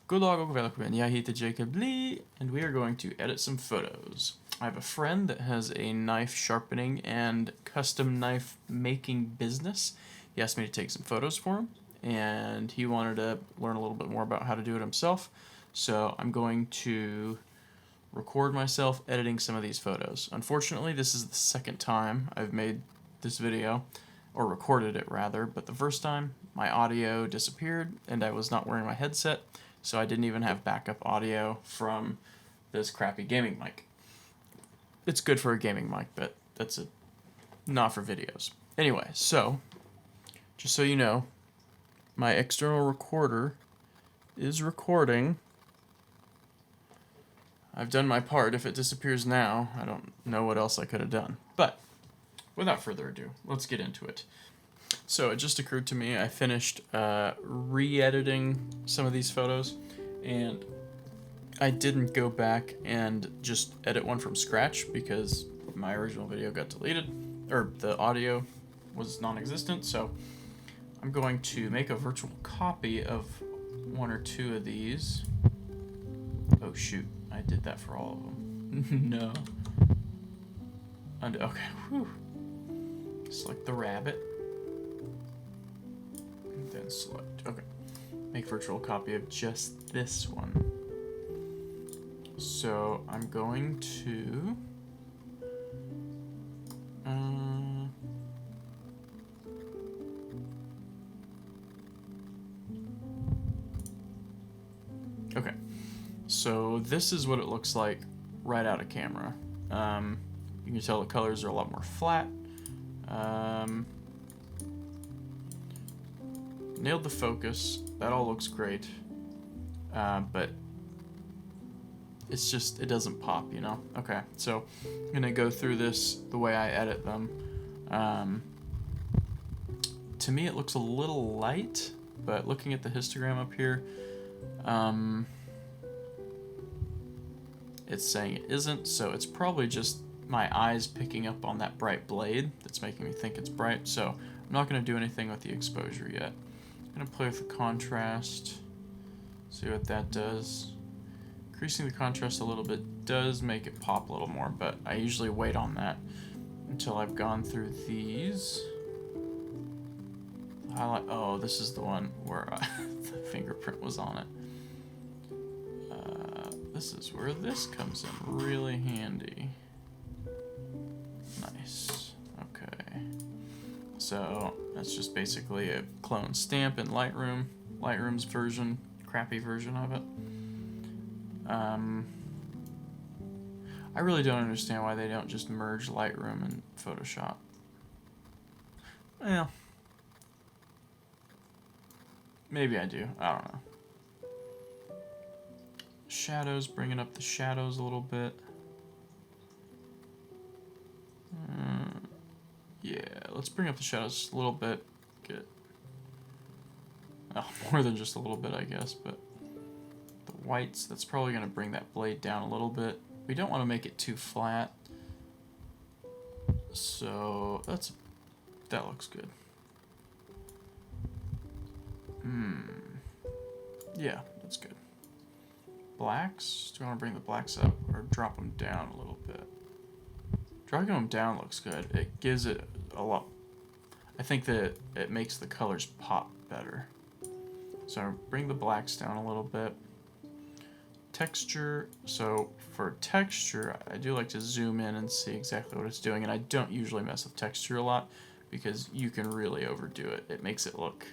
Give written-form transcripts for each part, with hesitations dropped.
God dag och välkommen. Jag heter Jacoblee and we are going to edit some photos. I have a friend that has a knife sharpening and custom knife making business. He asked me to take some photos for him and he wanted to learn a little bit more about how to do it himself. So I'm going to record myself editing some of these photos. Unfortunately, this is the second time I've made this video, or recorded it rather, but the first time my audio disappeared and I was not wearing my headset, so I didn't even have backup audio from this crappy gaming mic. It's good for a gaming mic, but that's not for videos. Anyway, so just so you know, my external recorder is recording. I've done my part. If it disappears now, I don't know what else I could have done. But without further ado, let's get into it. So it just occurred to me, I finished re-editing some of these photos, and I didn't go back and just edit one from scratch because my original video got deleted, or the audio was non-existent, so I'm going to make a virtual copy of one or two of these. Oh shoot, I did that for all of them. No. Okay, whew. Select the rabbit. And then select, okay. Make virtual copy of just this one. So I'm going to okay. So this is what it looks like right out of camera. You can tell the colors are a lot more flat. Nailed the focus. That all looks great. But it's just, it doesn't pop, you know? Okay, so I'm gonna go through this the way I edit them. To me it looks a little light, but looking at the histogram up here, it's saying it isn't, so it's probably just my eyes picking up on that bright blade that's making me think it's bright, so I'm not going to do anything with the exposure yet. I'm going to play with the contrast, see what that does. Increasing the contrast a little bit does make it pop a little more, but I usually wait on that until I've gone through these. Highlight, oh, this is the one where the fingerprint was on it. This is where this comes in really handy. Nice. Okay. So that's just basically a clone stamp in Lightroom. Lightroom's version, crappy version of it. I really don't understand why they don't just merge Lightroom and Photoshop. Well, maybe I do. I don't know. Shadows, bringing up the shadows a little bit. Yeah, let's bring up the shadows just a little bit. Get, oh, more than just a little bit, I guess, but the whites, that's probably going to bring that blade down a little bit. We don't want to make it too flat, so that looks good. Yeah, that's good. Blacks, do you want to bring the blacks up or drop them down a little bit? Dropping them down looks good. It gives it a lot. I think that it makes the colors pop better. So bring the blacks down a little bit. Texture, so for texture, I do like to zoom in and see exactly what it's doing, and I don't usually mess with texture a lot because you can really overdo it. It makes it look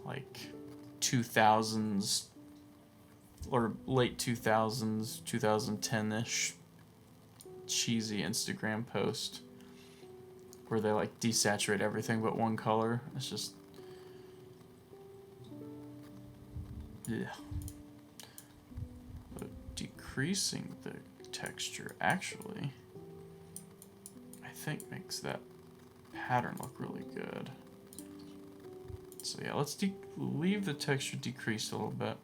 like 2000s or late 2000s, 2010-ish cheesy Instagram post where they like desaturate everything but one color. It's just, yeah. But decreasing the texture actually, I think makes that pattern look really good. So yeah, let's leave the texture decreased a little bit.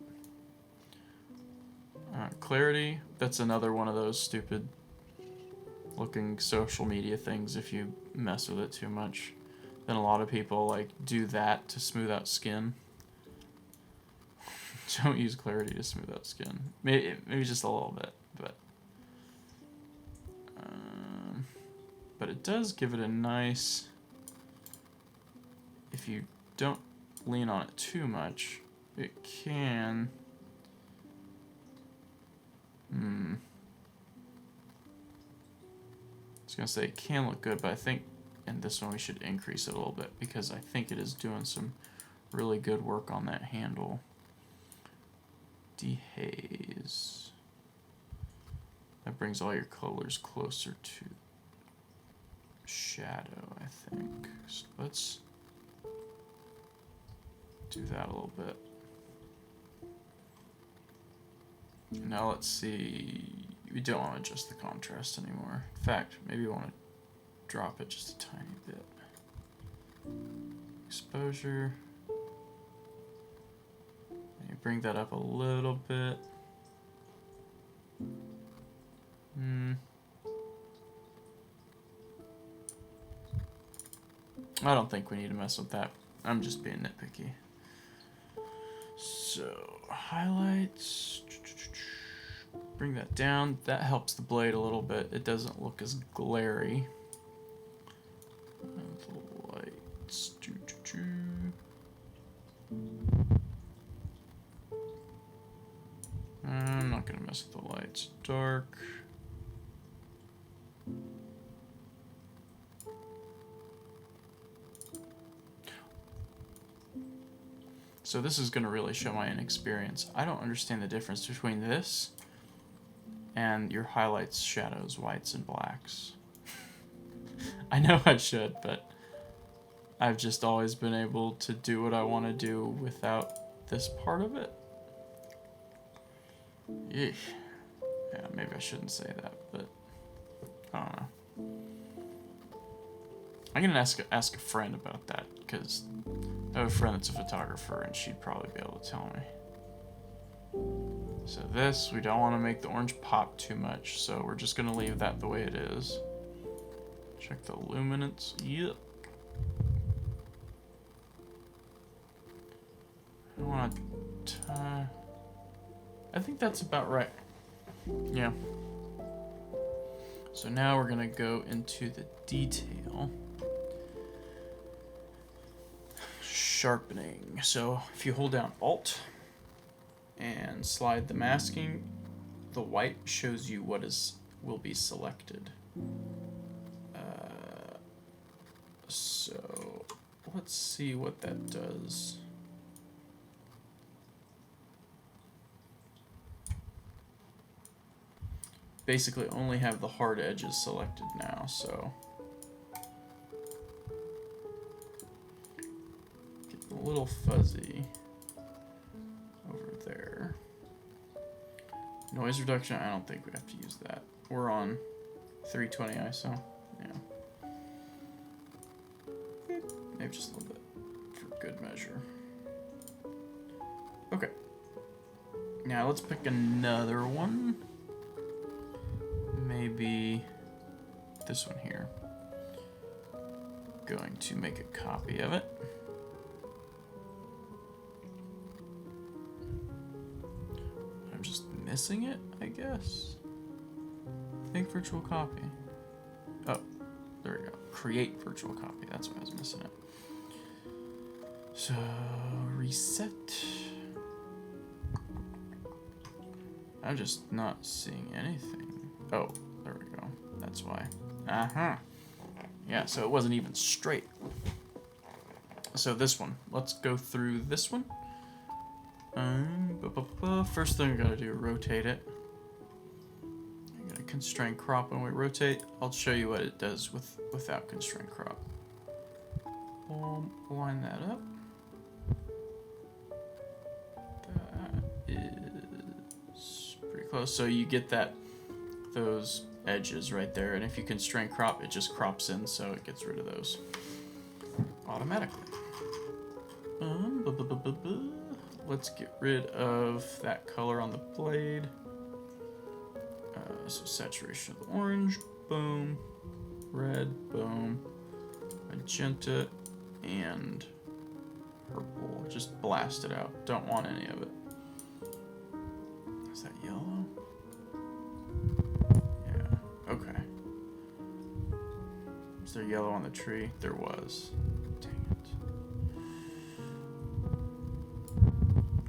Clarity, that's another one of those stupid looking social media things. If you mess with it too much, then a lot of people like do that to smooth out skin. Don't use clarity to smooth out skin. Maybe just a little bit, but it does give it a nice. If you don't lean on it too much, it can. I was gonna say it can look good, but I think in this one we should increase it a little bit because I think it is doing some really good work on that handle. Dehaze. That brings all your colors closer to shadow, I think. So let's do that a little bit. Now let's see. We don't want to adjust the contrast anymore. In fact, maybe we want to drop it just a tiny bit. Exposure. Maybe bring that up a little bit. I don't think we need to mess with that. I'm just being nitpicky. So, highlights. Bring that down. That helps the blade a little bit. It doesn't look as glary. And the lights. I'm not gonna mess with the lights. Dark. So this is gonna really show my inexperience. I don't understand the difference between this and your highlights, shadows, whites, and blacks. I know I should, but I've just always been able to do what I want to do without this part of it. Eesh. Yeah, maybe I shouldn't say that, but I don't know. I'm gonna ask a friend about that, because I have a friend that's a photographer, and she'd probably be able to tell me. So this, we don't want to make the orange pop too much, so we're just gonna leave that the way it is. Check the luminance. Yep. I want to. I think that's about right. Yeah. So now we're gonna go into the detail. Sharpening. So if you hold down Alt and slide the masking, the white shows you what will be selected. So let's see what that does. Basically only have the hard edges selected now, so getting a little fuzzy over there. Noise reduction, I don't think we have to use that. We're on 320 ISO. Yeah. Maybe just a little bit for good measure. Okay. Now let's pick another one. Maybe this one here. Going to make a copy of it. I'm just missing it, I guess. Think virtual copy. Oh, there we go. Create virtual copy. That's why I was missing it. So, reset. I'm just not seeing anything. Oh, there we go. That's why. Yeah, so it wasn't even straight. So this one. Let's go through this one. First thing I gotta do, rotate it. I'm gonna constrain crop when we rotate. I'll show you what it does without constraint crop. Line that up. That is pretty close. So you get those edges right there, and if you constrain crop, it just crops in, so it gets rid of those automatically. Let's get rid of that color on the blade. So saturation of the orange, boom, red, boom, magenta, and purple. Just blast it out. Don't want any of it. Is that yellow? Yeah, okay. Was there yellow on the tree? There was. Dang it.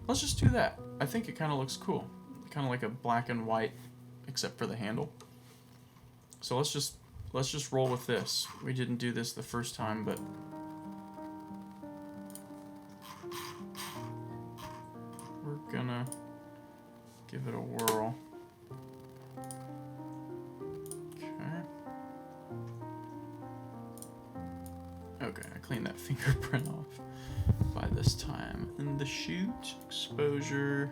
Let's just do that. I think it kind of looks cool. Kind of like a black and white, except for the handle. So let's just roll with this. We didn't do this the first time, but we're gonna give it a whirl. Okay, I cleaned that fingerprint off by this time. And the shoot, exposure.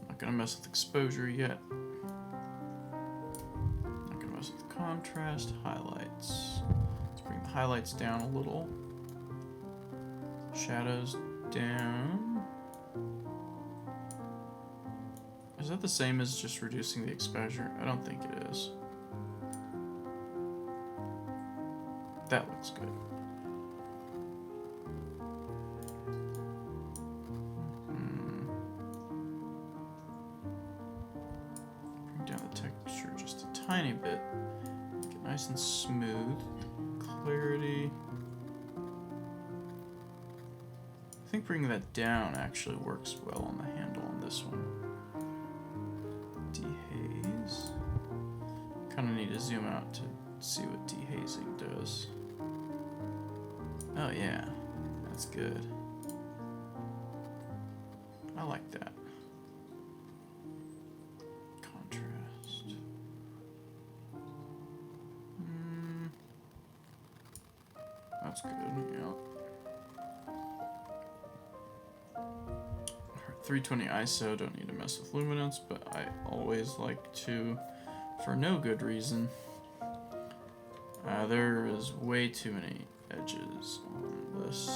Not gonna mess with exposure yet. Not gonna mess with contrast, highlights. Let's bring the highlights down a little. Shadows down. Is that the same as just reducing the exposure? I don't think it is. That looks good. Bring down the texture just a tiny bit. Make it nice and smooth. Clarity. I think bringing that down actually works well on the handle on this one. Dehaze. Kind of need to zoom out to see what dehazing does. Oh yeah, that's good. I like that. Contrast. That's good, yeah. 320 ISO, don't need to mess with luminance, but I always like to, for no good reason. There is way too many edges on this.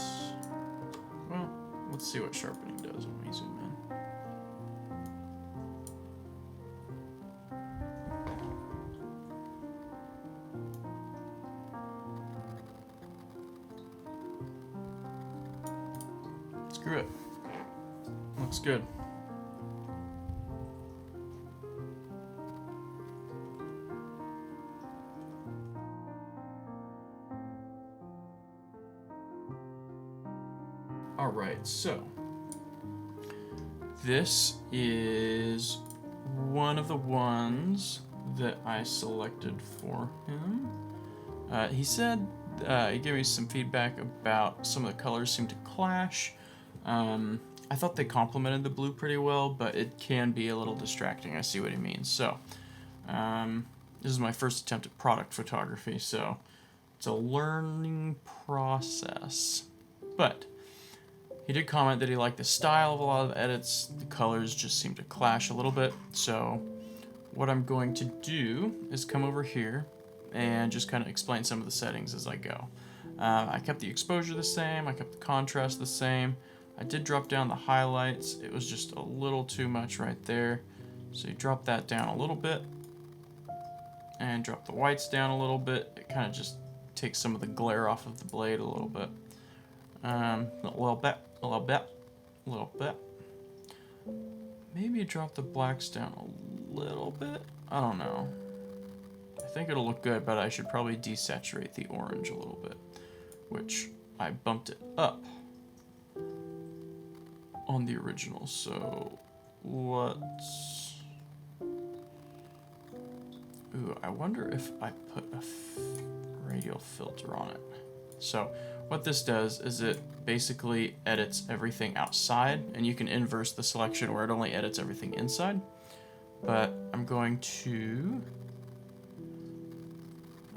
Well, let's see what sharpening does when we zoom in. Screw it. Looks good. Alright, so this is one of the ones that I selected for him. He said, he gave me some feedback about some of the colors seem to clash. I thought they complemented the blue pretty well, but it can be a little distracting. I see what he means. So, this is my first attempt at product photography, so it's a learning process. But he did comment that he liked the style of a lot of the edits. The colors just seem to clash a little bit. So what I'm going to do is come over here and just kind of explain some of the settings as I go. I kept the exposure the same. I kept the contrast the same. I did drop down the highlights. It was just a little too much right there. So you drop that down a little bit and drop the whites down a little bit. It kind of just takes some of the glare off of the blade a little bit. A little bit. Maybe drop the blacks down a little bit. I don't know. I think it'll look good, but I should probably desaturate the orange a little bit, which I bumped it up on the original. So let's... Ooh, I wonder if I put a radial filter on it. So what this does is it basically edits everything outside, and you can inverse the selection where it only edits everything inside. But I'm going to,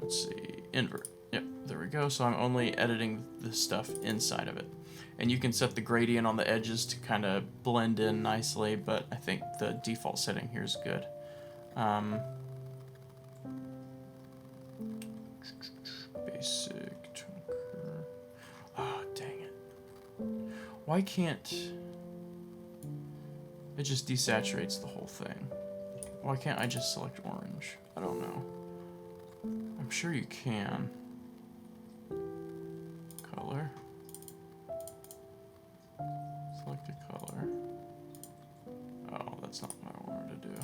let's see, invert. Yep, there we go. So I'm only editing the stuff inside of it. And you can set the gradient on the edges to kind of blend in nicely, but I think the default setting here is good. Basic. Oh, dang it. Why can't... It just desaturates the whole thing. Why can't I just select orange? I don't know. I'm sure you can. Color. Select a color. Oh, that's not what I wanted to do.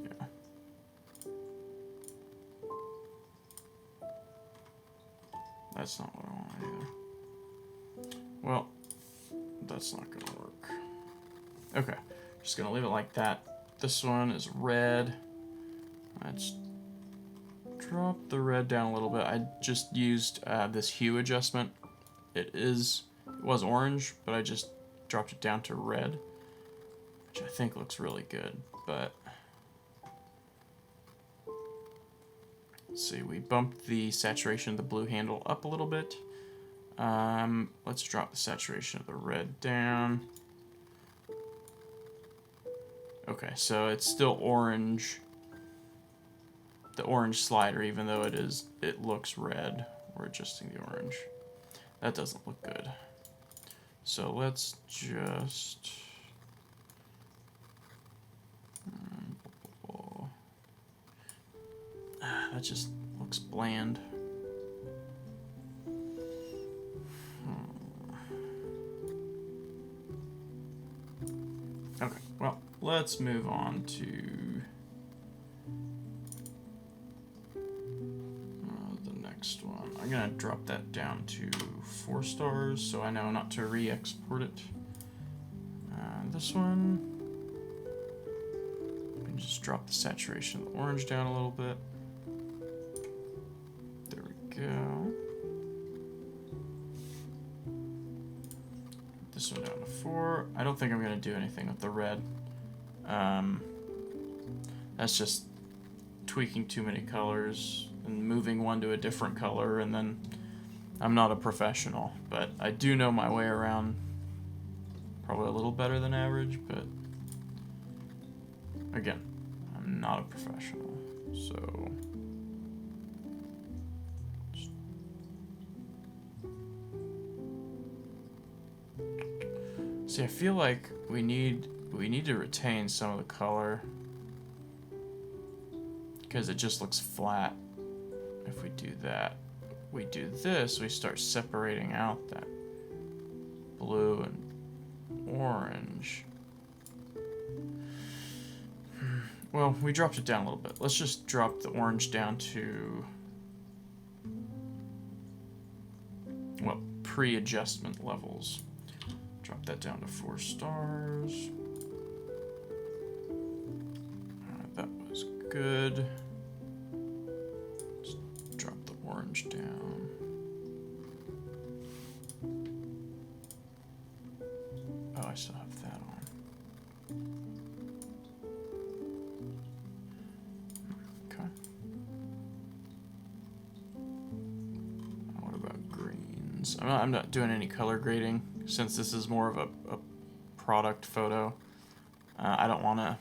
Yeah. That's not what I want either. Well, that's not gonna work. Okay, just gonna leave it like that. This one is red. Let's drop the red down a little bit. I just used this hue adjustment. It was orange, but I just dropped it down to red, which I think looks really good. But let's see, we bumped the saturation of the blue handle up a little bit. Let's drop the saturation of the red down. Okay, so it's still orange. The orange slider, even though it looks red. We're adjusting the orange. That doesn't look good. So let's just that just looks bland. Okay, well, let's move on to the next one. I'm gonna drop that down to 4 stars so I know not to re-export it. This one, I can just drop the saturation of the orange down a little bit. There we go. This one down to 4. I don't think I'm gonna do anything with the red. That's just tweaking too many colors and moving one to a different color, and then I'm not a professional, but I do know my way around probably a little better than average, but again, I'm not a professional, so see, I feel like we need to retain some of the color because it just looks flat. If we do that, we do this, we start separating out that blue and orange. Well, we dropped it down a little bit. Let's just drop the orange down to, well, pre-adjustment levels. Drop that down to 4 stars. That was good. Let's drop the orange down. Oh, I still have that on. Okay. What about greens? I'm not doing any color grading since this is more of a product photo. I don't want to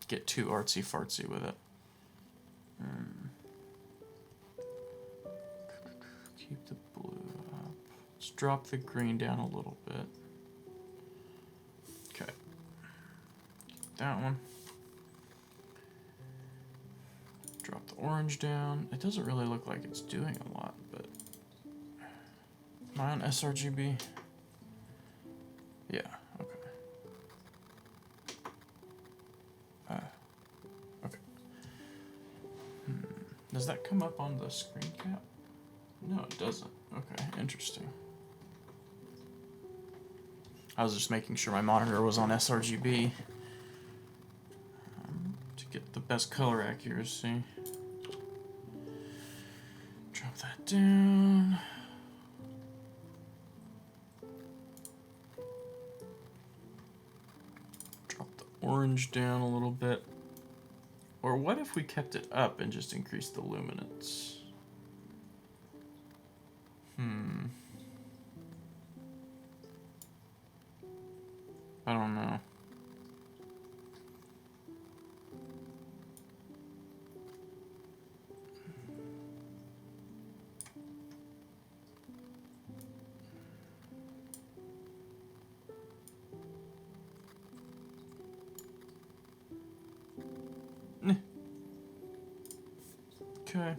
get too artsy-fartsy with it. Keep the blue up. Let's drop the green down a little bit. Okay. Keep that one. Drop the orange down. It doesn't really look like it's doing a lot, but am I on sRGB? Yeah, okay. Okay. Does that come up on the screen cap? No, it doesn't. Okay, interesting. I was just making sure my monitor was on sRGB to get the best color accuracy. Drop that down. Orange down a little bit. Or what if we kept it up and just increased the luminance? I don't know. Okay.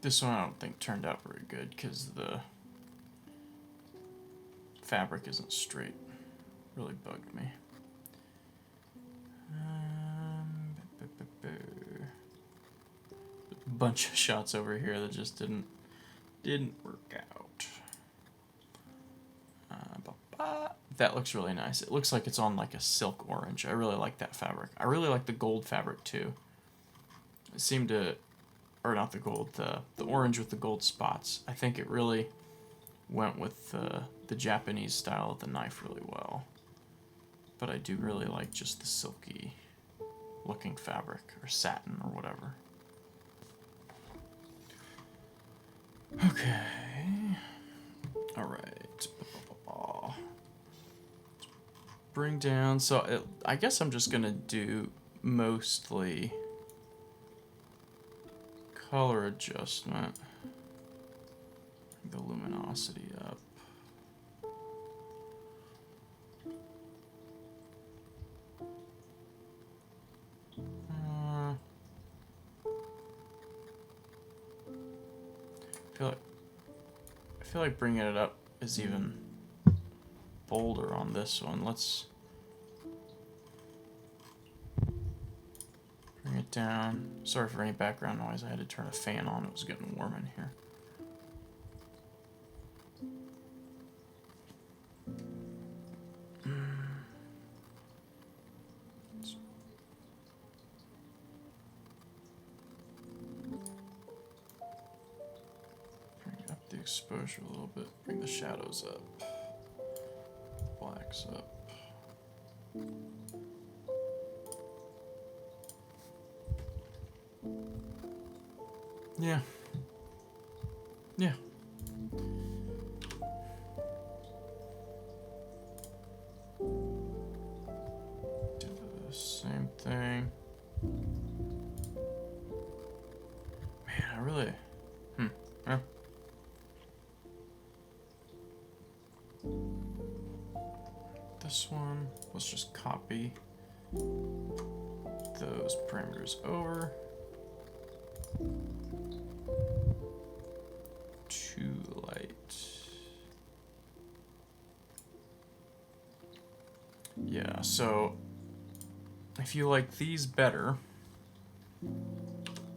This one I don't think turned out very good because the fabric isn't straight. Really bugged me. A bunch of shots over here that just didn't work out. That looks really nice. It looks like it's on like a silk orange. I really like that fabric. I really like the gold fabric too. It seemed to, or not the gold, the orange with the gold spots. I think it really went with the Japanese style of the knife really well. But I do really like just the silky looking fabric, or satin, or whatever. Okay. Alright. Bring down, so I guess I'm just gonna do mostly color adjustment. Bring the luminosity up. I feel like bringing it up is even bolder on this one. Let's bring it down. Sorry for any background noise. I had to turn a fan on. It was getting warm in here. Exposure a little bit, bring the shadows up, blacks up. Yeah. Yeah. Do the same thing. Man, I really... Huh? This one, let's just copy those parameters over. Too light. Yeah, so if you like these better,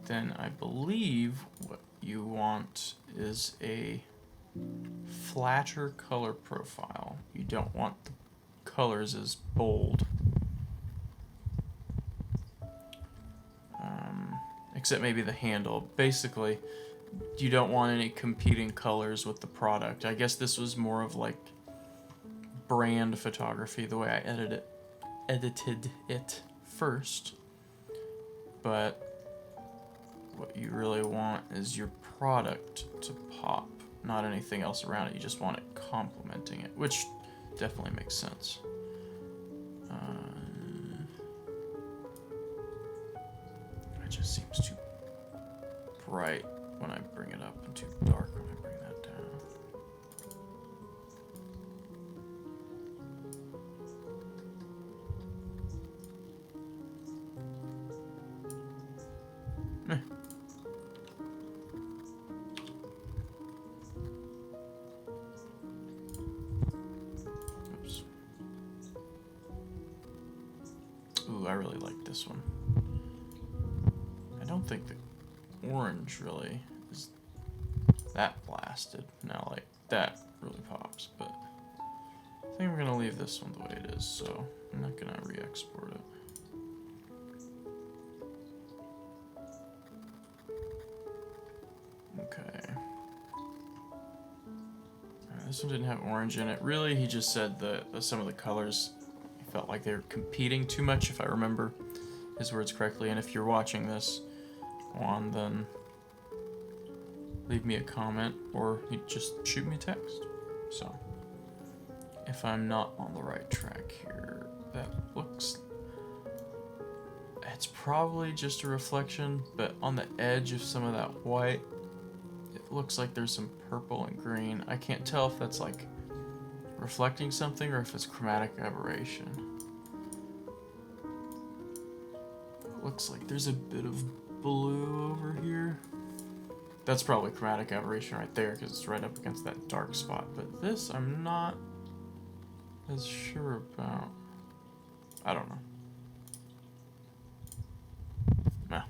then I believe what you want is a flatter color profile. You don't want the colors as bold. Except maybe the handle. Basically, you don't want any competing colors with the product. I guess this was more of like brand photography, the way I edited it first. But what you really want is your product to pop, not anything else around it. You just want it complementing it, which definitely makes sense. It just seems too bright when I bring it up and too dark when I bring that down. Oops. Ooh, I really like this one. I don't think the orange really is that blasted. Now, like, that really pops, but I think we're gonna leave this one the way it is, so I'm not gonna re-export it. Okay. This one didn't have orange in it. Really, he just said that some of the colors, he felt like they were competing too much, if I remember his words correctly. And if you're watching this on, then leave me a comment, or you just shoot me a text. So, if I'm not on the right track here, that looks... It's probably just a reflection, but on the edge of some of that white, it looks like there's some purple and green. I can't tell if that's like reflecting something or if it's chromatic aberration. It looks like there's a bit of blue over here. That's probably chromatic aberration right there because it's right up against that dark spot. But this I'm not as sure about. I don't know. Nah.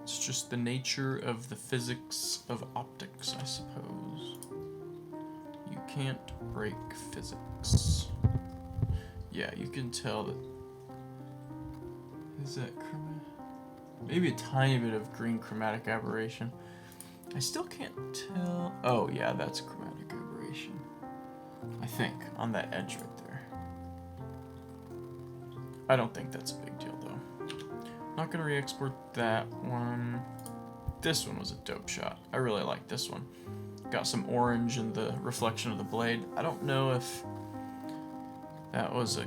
It's just the nature of the physics of optics, I suppose. You can't break physics. Yeah, you can tell that. Is that chromatic? Maybe a tiny bit of green chromatic aberration. I still can't tell. Oh, yeah, that's chromatic aberration. I think, on that edge right there. I don't think that's a big deal, though. Not gonna re-export that one. This one was a dope shot. I really like this one. Got some orange in the reflection of the blade. I don't know if that was a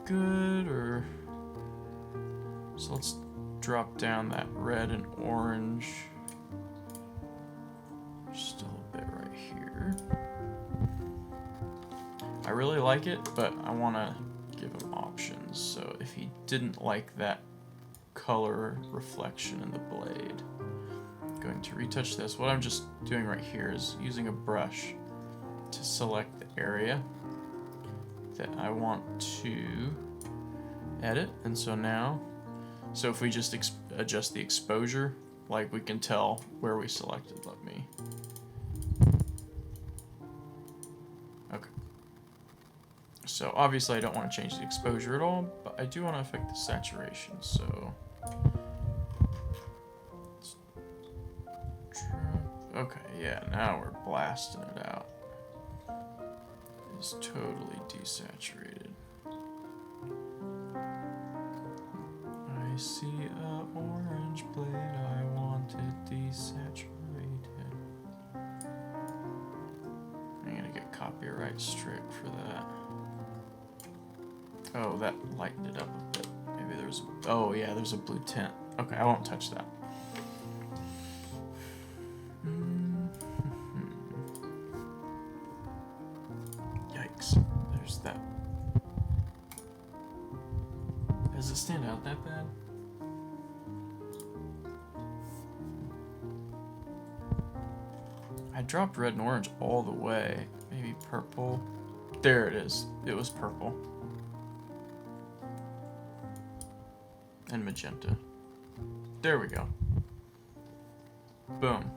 good or... So let's drop down that red and orange. Just a little bit right here. I really like it, but I want to give him options. So if he didn't like that color reflection in the blade, I'm going to retouch this. What I'm just doing right here is using a brush to select the area that I want to edit. And so now, so if we just adjust the exposure, like we can tell where we selected. Let me. Okay. So obviously I don't want to change the exposure at all, but I do want to affect the saturation. So okay, yeah, now we're blasting it out. It's totally desaturated. I see a orange blade, I want it desaturated. I'm gonna get copyright strike for that. Oh, that lightened it up a bit. Maybe there's, oh yeah, there's a blue tint. Okay, I won't touch that. Yikes, there's that. Does it stand out that bad? I dropped red and orange all the way. Maybe purple. There it is. It was purple. And magenta. There we go. Boom.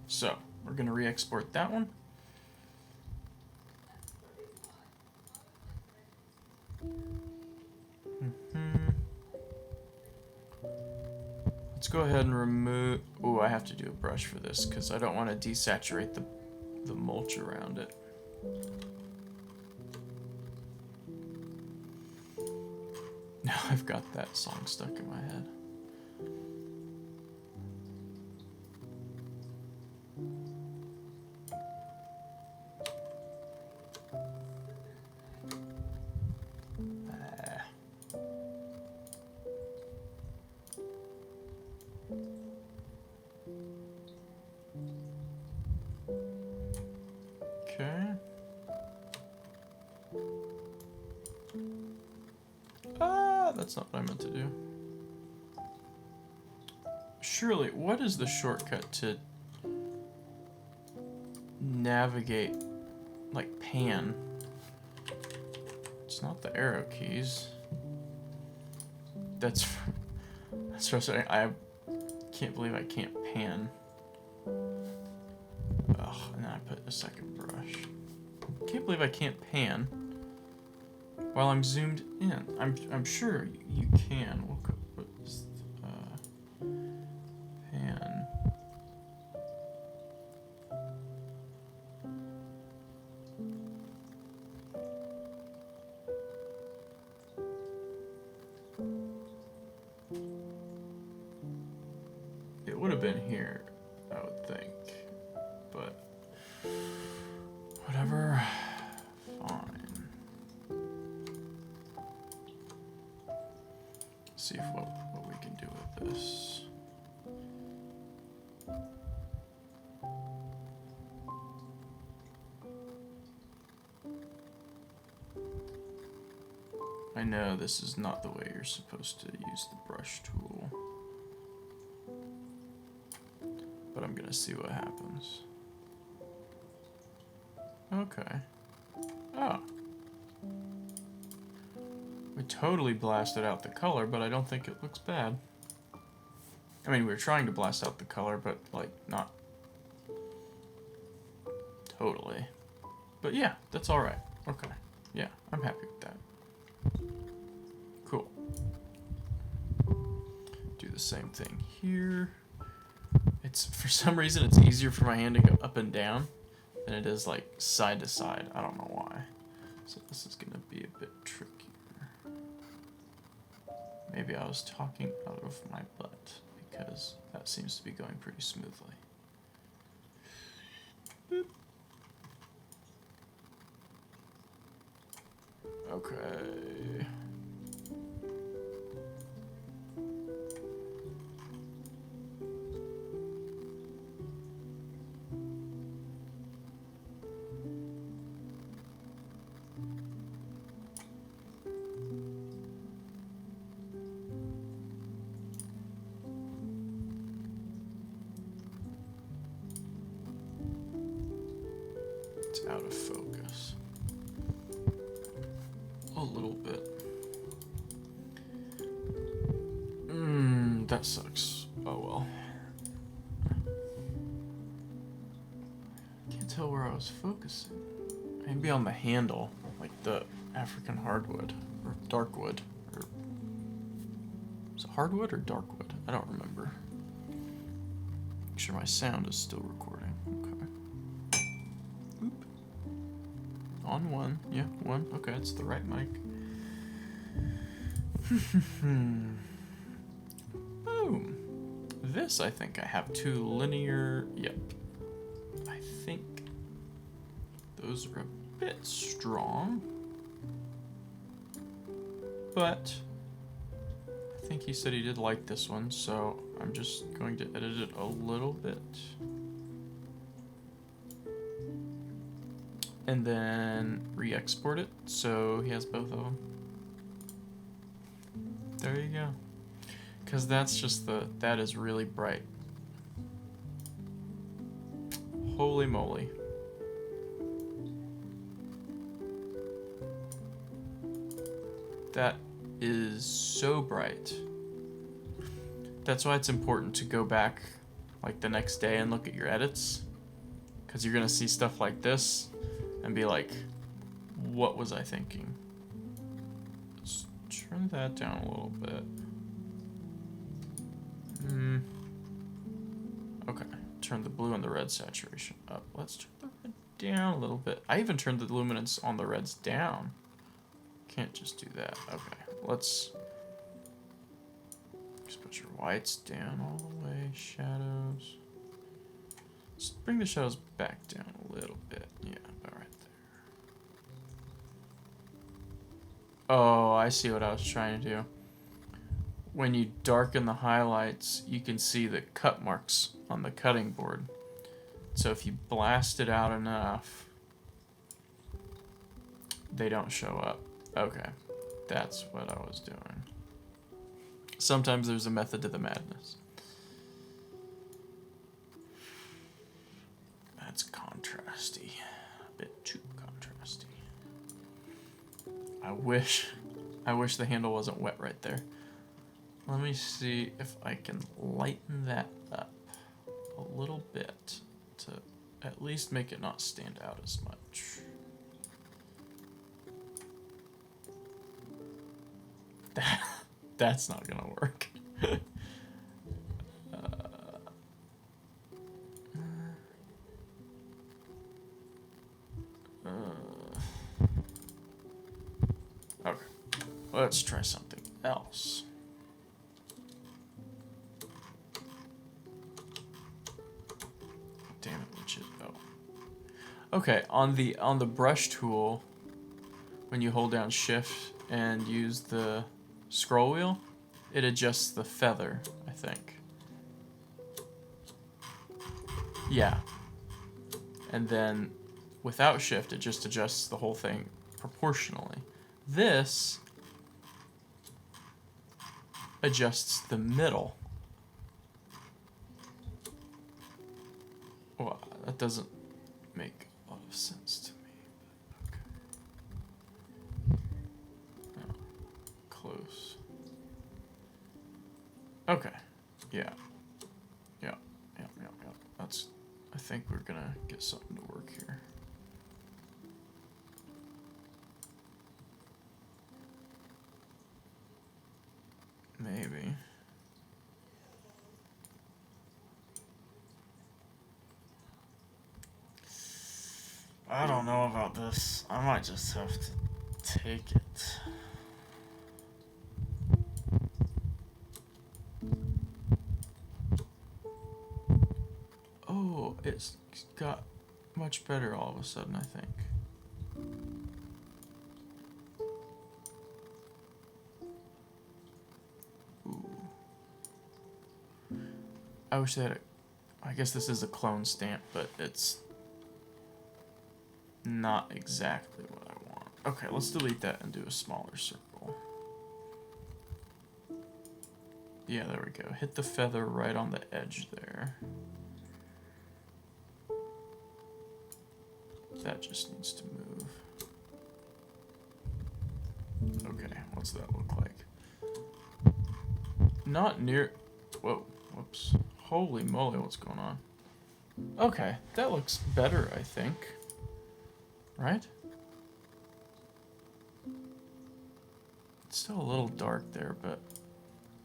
So, we're going to re-export that one. Let's go ahead and remove... Ooh, I have to do a brush for this because I don't want to desaturate the mulch around it. Now I've got that song stuck in my head. Okay. That's not what I meant to do. Surely, what is the shortcut to navigate, like pan? It's not the arrow keys. That's frustrating. I can't believe I can't pan. Ugh, and then I put a second brush. Can't believe I can't pan while I'm zoomed in. I'm sure you can. We'll put this, pan. It would have been here, I would think, but whatever. Fine. See what we can do with this. I know this is not the way you're supposed to use the brush tool, but I'm gonna see what happens. Okay. Oh. We totally blasted out the color, but I don't think it looks bad. I mean, we were trying to blast out the color, but, like, not totally. But yeah, that's alright. Okay. Yeah, I'm happy with that. Cool. Do the same thing here. It's, for some reason, it's easier for my hand to go up and down than it is, like, side to side. I don't know why. So this is gonna be a bit trickier. Maybe I was talking out of my butt, because that seems to be going pretty smoothly. Boop. Okay. It's out of focus. A little bit. That sucks. Oh well. Can't tell where I was focusing. Maybe on the handle, like the African hardwood or darkwood. Or is it hardwood or darkwood? I don't remember. Make sure my sound is still recording. Okay. Oop. On one. Yeah, one. Okay, it's the right mic. Boom. This, I think I have two linear. Yep. I think those are a bit strong. But I think he said he did like this one, so I'm just going to edit it a little bit. And then re-export it so he has both of them. There you go. Because that's just that is really bright. Holy moly. That is so bright. That's why it's important to go back like the next day and look at your edits. Because you're going to see stuff like this and be like, what was I thinking? Let's turn that down a little bit. Okay, turn the blue and the red saturation up. Let's turn the red down a little bit. I even turned the luminance on the reds down. Can't just do that. Okay, let's just put your whites down all the way. Shadows. Let's bring the shadows back down a little bit. Yeah, about right there. Oh, I see what I was trying to do. When you darken the highlights, you can see the cut marks on the cutting board. So if you blast it out enough, they don't show up. Okay, that's what I was doing. Sometimes there's a method to the madness. That's contrasty. A bit too contrasty. I wish the handle wasn't wet right there. Let me see if I can lighten that up a little bit to at least make it not stand out as much. That's not gonna work. Okay, let's try something else. Damn it, legit. Oh. Okay, on the brush tool, when you hold down Shift and use the scroll wheel, it adjusts the feather, I think. Yeah. And then without Shift, it just adjusts the whole thing proportionally. This, adjusts the middle. Well, that doesn't make a lot of sense to me. But okay. Oh, close. Okay. Yeah. Yeah. That's. I think we're gonna get something to work here. Maybe. I don't know about this. I might just have to take it. Oh, it's got much better all of a sudden, I think. Ooh. I wish they had I guess this is a clone stamp, but it's not exactly what I want. Okay, let's delete that and do a smaller circle. Yeah, there we go. Hit the feather right on the edge there. That just needs to move. Okay, what's that look like? Not near... Whoa, whoops. Holy moly, what's going on? Okay, that looks better, I think. Right? It's still a little dark there, but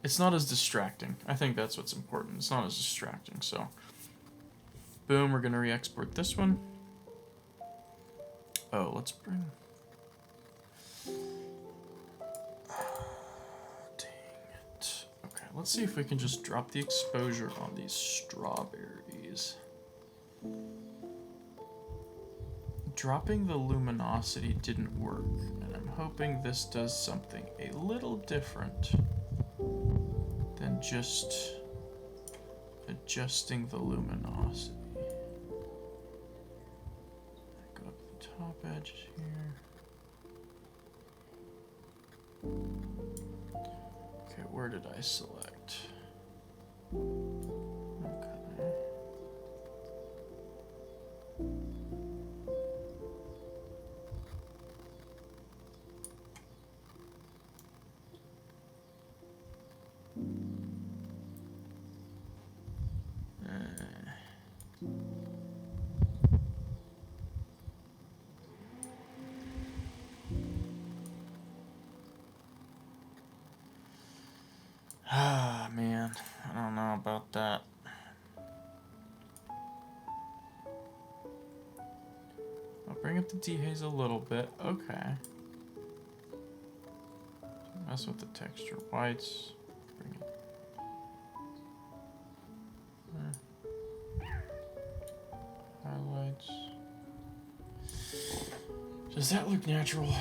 it's not as distracting. I think that's what's important. It's not as distracting, so... Boom, we're gonna re-export this one. Oh, let's bring... Let's see if we can just drop the exposure on these strawberries. Dropping the luminosity didn't work, and I'm hoping this does something a little different than just adjusting the luminosity. Go up the top edge here. Okay, where did I select? Okay. Ah, man, I don't know about that. I'll bring up the dehaze a little bit. Okay. Mess with the texture whites. Bring it. Highlights. Does that look natural?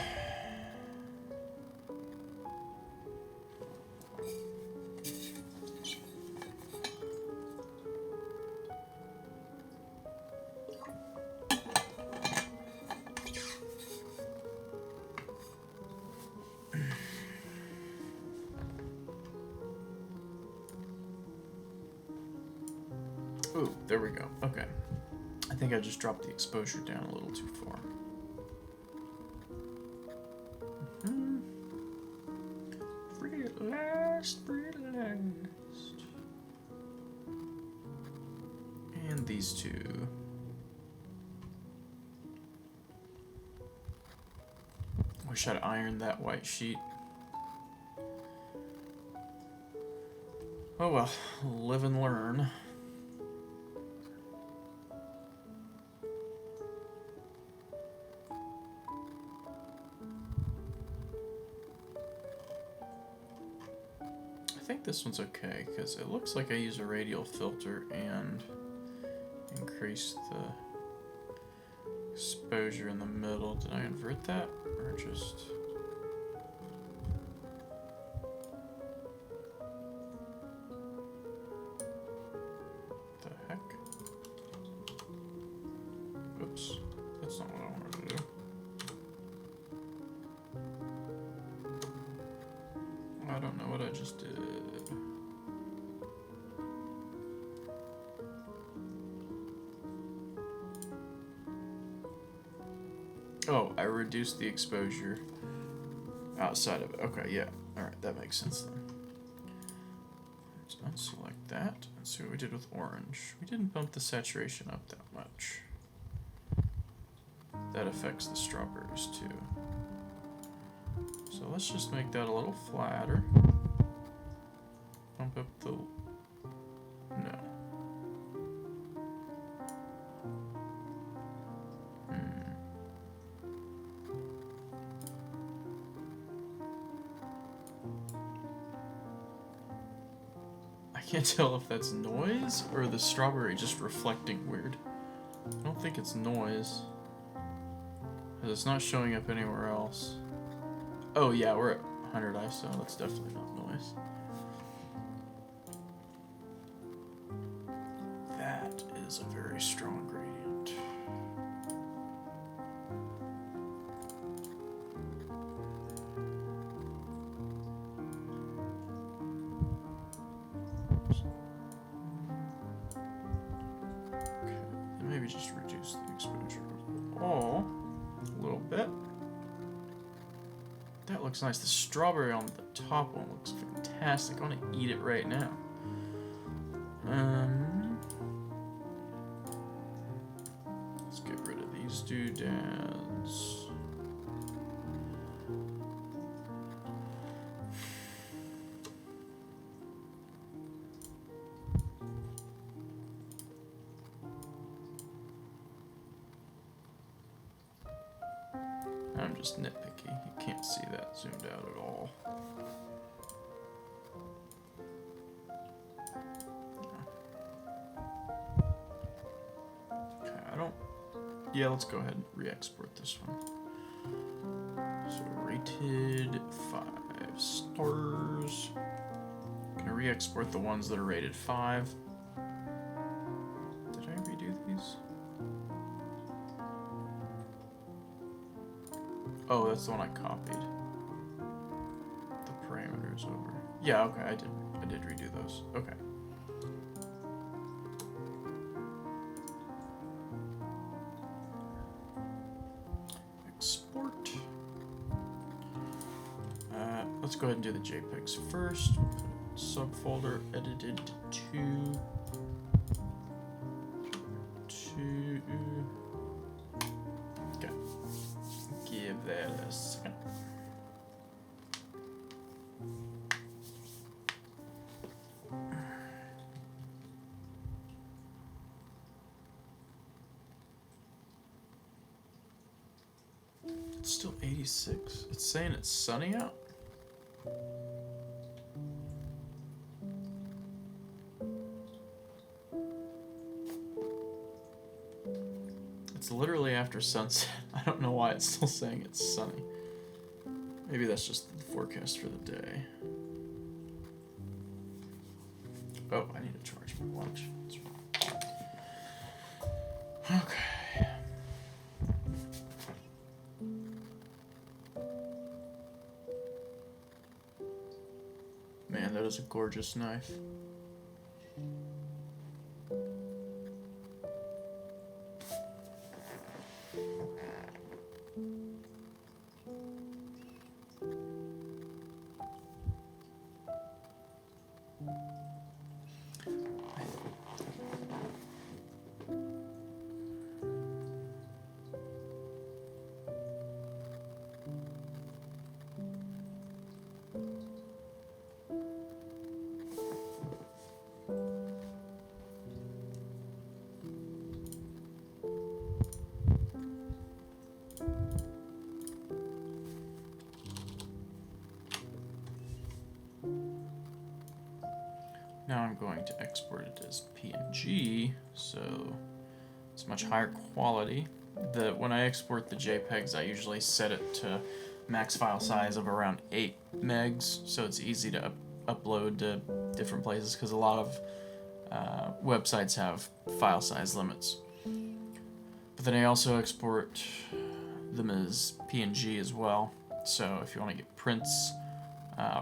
Ooh, there we go. Okay. I think I just dropped the exposure down a little too far. Free at last, free at last. And these two. Wish I'd ironed that white sheet. Oh well, live and learn. I think this one's okay, because it looks like I use a radial filter and increase the exposure in the middle. Did I invert that, or just... the heck? Oops, that's not what I wanted to do. I don't know what I just did. Oh, I reduced the exposure outside of it. Okay, yeah. Alright, that makes sense then. Let's unselect that and see what we did with orange. We didn't bump the saturation up that much. That affects the strawberries too. So let's just make that a little flatter. Bump up the... No. I can't tell if that's noise or the strawberry just reflecting weird. I don't think it's noise, because it's not showing up anywhere else. Oh yeah, we're at 100 ISO. That's definitely not noise. That is a very strong gradient. Okay, and maybe just reduce the exposure overall a little bit. That looks nice. The strawberry on the top one looks fantastic. I want to eat it right now. Let's get rid of these doodads. I'm just nitpicky. You can't see that zoomed out at all. Okay, I don't... Yeah, let's go ahead and re-export this one. So rated 5 stars. I'm gonna re-export the ones that are rated 5. Did I redo these? Oh, that's the one I copied. The parameters over. Yeah, okay, I did redo those. Okay. Export. Let's go ahead and do the JPEGs first. Subfolder edited to okay. Give that a second. It's still 86. It's saying it's sunny out. It's literally after sunset. I don't know why it's still saying it's sunny. Maybe that's just the forecast for the day. Oh, I need to charge my watch. Okay. Man, that is a gorgeous knife. Now I'm going to export it as PNG, so it's much higher quality. When I export the JPEGs, I usually set it to max file size of around 8 megs, so it's easy to upload to different places, because a lot of websites have file size limits. But then I also export them as PNG as well, so if you want to get prints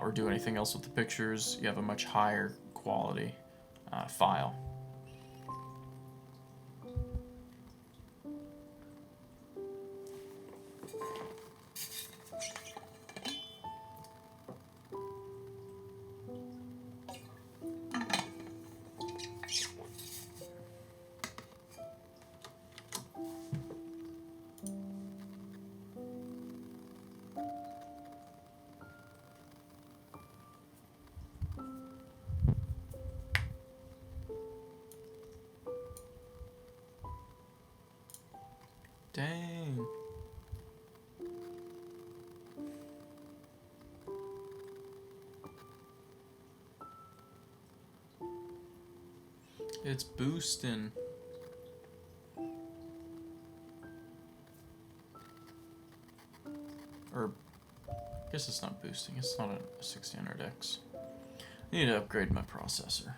or do anything else with the pictures, you have a much higher quality file. Dang. It's boosting. Or, I guess it's not boosting. It's not a 1600X. I need to upgrade my processor.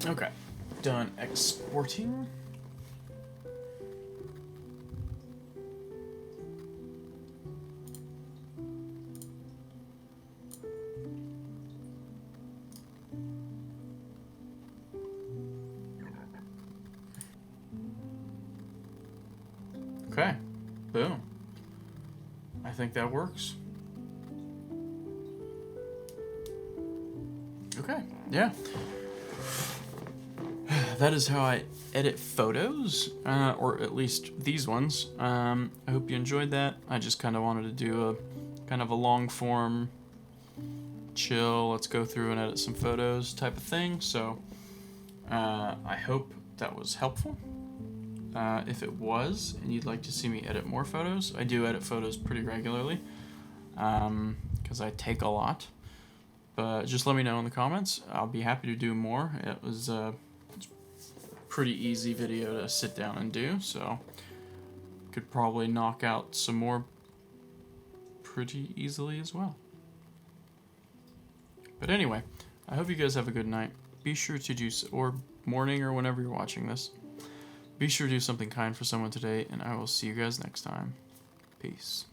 Okay, done exporting. Okay, boom. I think that works. Okay, yeah. That is how I edit photos, or at least these ones. I hope you enjoyed that. I just kind of wanted to do a kind of a long form, chill, let's go through and edit some photos type of thing. So I hope that was helpful. If it was, and you'd like to see me edit more photos, I do edit photos pretty regularly, because I take a lot. But just let me know in the comments. I'll be happy to do more. It was pretty easy video to sit down and do, so could probably knock out some more pretty easily as well. But anyway, I hope you guys have a good night. Be sure to do, or morning, or whenever you're watching this, be sure to do something kind for someone today, and I will see you guys next time. Peace.